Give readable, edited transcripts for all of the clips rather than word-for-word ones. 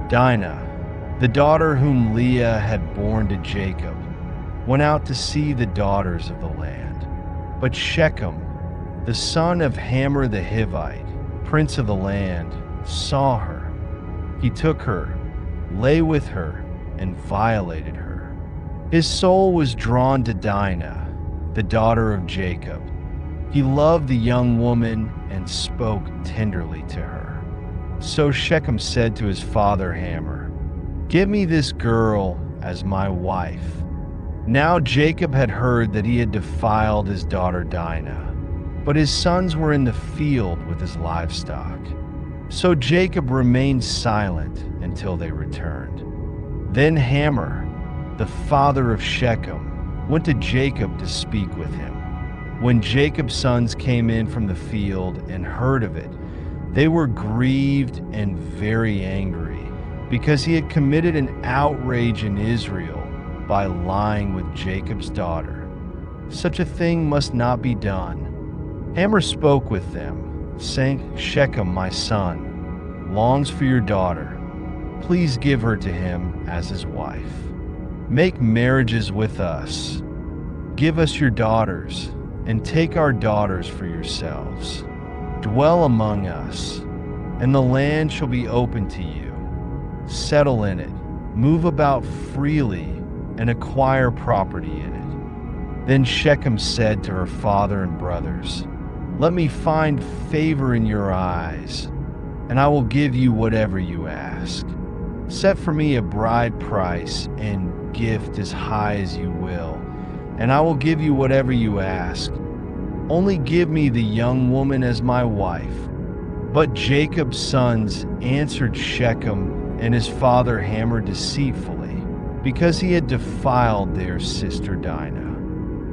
Dinah, the daughter whom Leah had borne to Jacob, went out to see the daughters of the land. But Shechem, the son of Hamor the Hivite, prince of the land, saw her. He took her, lay with her, and violated her. His soul was drawn to Dinah, the daughter of Jacob. He loved the young woman and spoke tenderly to her. So Shechem said to his father Hamor, "Give me this girl as my wife." Now Jacob had heard that he had defiled his daughter Dinah, but his sons were in the field with his livestock. So Jacob remained silent until they returned. Then Hamor, the father of Shechem, went to Jacob to speak with him. When Jacob's sons came in from the field and heard of it, they were grieved and very angry, because he had committed an outrage in Israel by lying with Jacob's daughter. Such a thing must not be done. Hamor spoke with them, saying, "Shechem, my son, longs for your daughter. Please give her to him as his wife. Make marriages with us. Give us your daughters, and take our daughters for yourselves. Dwell among us, and the land shall be open to you. Settle in it, move about freely, and acquire property in it." Then Shechem said to her father and brothers, "Let me find favor in your eyes, and I will give you whatever you ask. Set for me a bride price and gift as high as you will, and I will give you whatever you ask. Only give me the young woman as my wife." But Jacob's sons answered Shechem and his father Hamor deceitfully, because he had defiled their sister Dinah.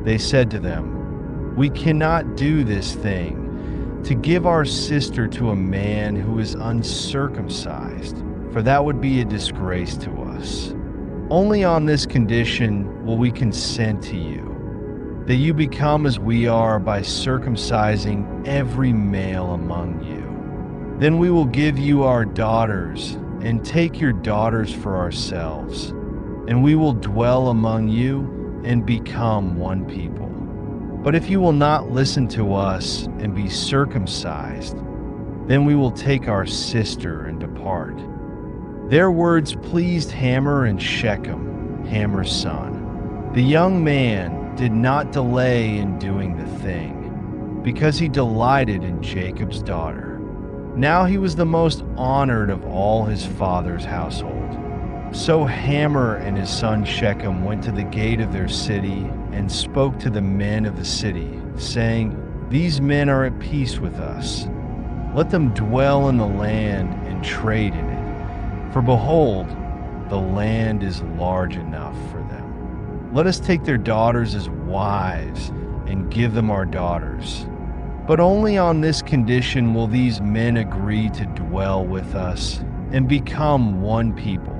They said to them, "We cannot do this thing, to give our sister to a man who is uncircumcised, for that would be a disgrace to us. Only on this condition will we consent to you, that you become as we are by circumcising every male among you. Then we will give you our daughters and take your daughters for ourselves, and we will dwell among you and become one people. But if you will not listen to us and be circumcised, then we will take our sister and depart." Their words pleased Hamor and Shechem, Hamor's son. The young man did not delay in doing the thing, because he delighted in Jacob's daughter. Now he was the most honored of all his father's household. So Hamor and his son Shechem went to the gate of their city and spoke to the men of the city, saying, "These men are at peace with us. Let them dwell in the land and trade in it. For behold, the land is large enough for them. Let us take their daughters as wives and give them our daughters. But only on this condition will these men agree to dwell with us and become one people,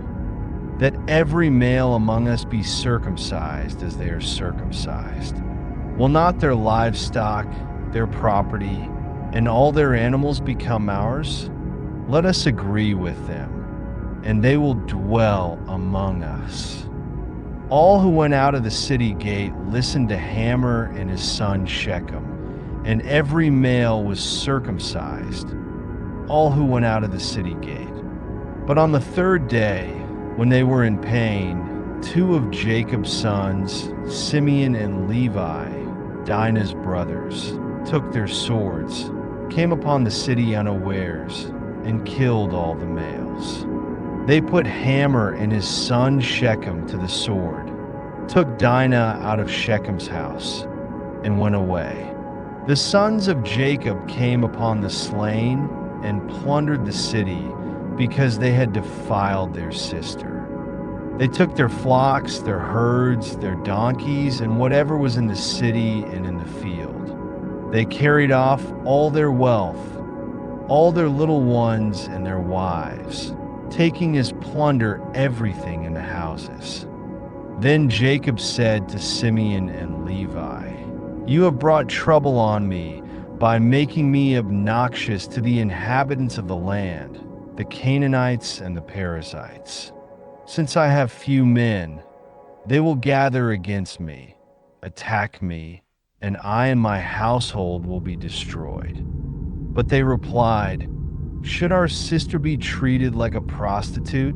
that every male among us be circumcised as they are circumcised. Will not their livestock, their property, and all their animals become ours? Let us agree with them, and they will dwell among us." All who went out of the city gate listened to Hamor and his son Shechem, and every male was circumcised, all who went out of the city gate. But on the third day, when they were in pain, two of Jacob's sons, Simeon and Levi, Dinah's brothers, took their swords, came upon the city unawares, and killed all the males. They put Hamor and his son Shechem to the sword, took Dinah out of Shechem's house, and went away. The sons of Jacob came upon the slain and plundered the city, because they had defiled their sister. They took their flocks, their herds, their donkeys, and whatever was in the city and in the field. They carried off all their wealth, all their little ones and their wives, taking as plunder everything in the houses. Then Jacob said to Simeon and Levi, "You have brought trouble on me by making me obnoxious to the inhabitants of the land, the Canaanites and the Perizzites. Since I have few men, they will gather against me, attack me, and I and my household will be destroyed." But they replied, "Should our sister be treated like a prostitute?